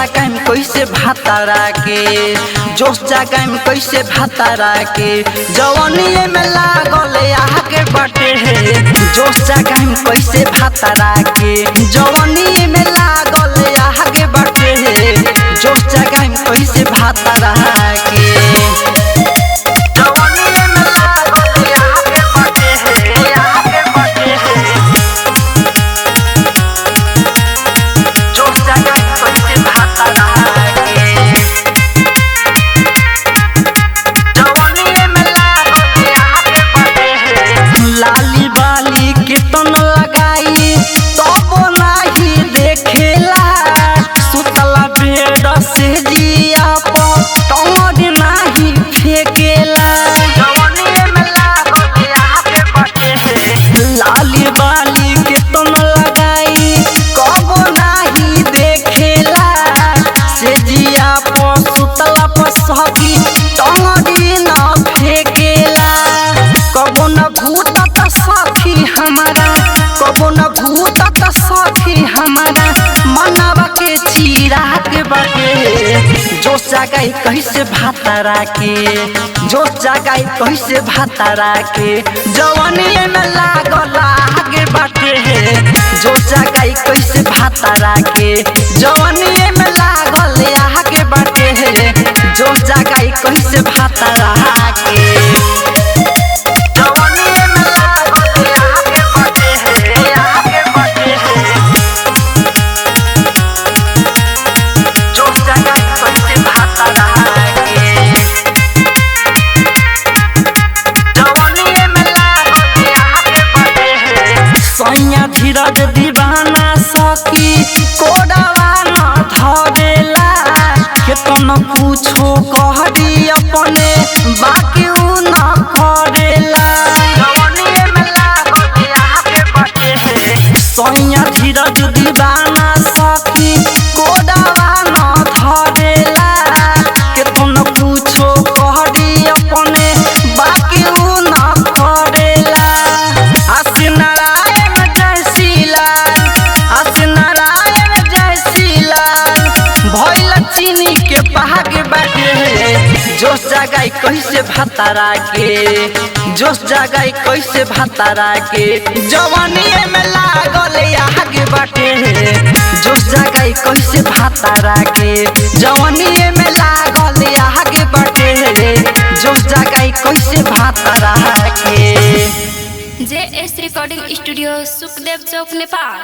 जागा में कैसे भातारा के, जोश जागा में कैसे भातारा के, जवानी में लागल आगे बाटे है। जोश जागा में कैसे भातारा के, जवानी में लागल आगे बाटे है। जोश जागा में कैसे भातारा के, लाली बाली कीर्तन लगाई तब नाही देखेला, सुतला बेड से जिया पर टंगड़ नाही फेकेला। लाली बाली कीर्तन लगाई कब नाही देखेला, से जिया पर सुतला पर सखी टंगड़ी न फेकेला। कबो न भूत सखी हमारा, कबो न भूत सखी हमारा, मनवा के चीरा के बाटे। जोश जागाई कैसे भातारा के, जोश जागाई कैसे भातारा के, जवानी में लागल आगे बाटे है। जोश जागाई कैसे भातारा के, जवानी में लागल आगे बाटे है। जोश जागाई कैसे भातारा के, सैया धीरज दीवाना सखी कोडवा न धरेला। केतन कुछो कह दी अपने बाकी उ न करेला। सैया धीरज दीवाना सखी कोडवा न धरेला। केतन कुछो कह दी अपने बाकी उ न करेला। चीनी के पहागे बाटे है। जोश जागाई कैसे भातारा के, जोश जागाई कैसे भातारा के, जवानी में लागल आगे बाटे है। जोश जागाई कैसे भातारा के, जवानी में लागल आगे बाटे है। जोश जागाई कैसे भातारा के। JS रिकॉर्डिंग स्टूडियो सुखदेव चौक नेपाल।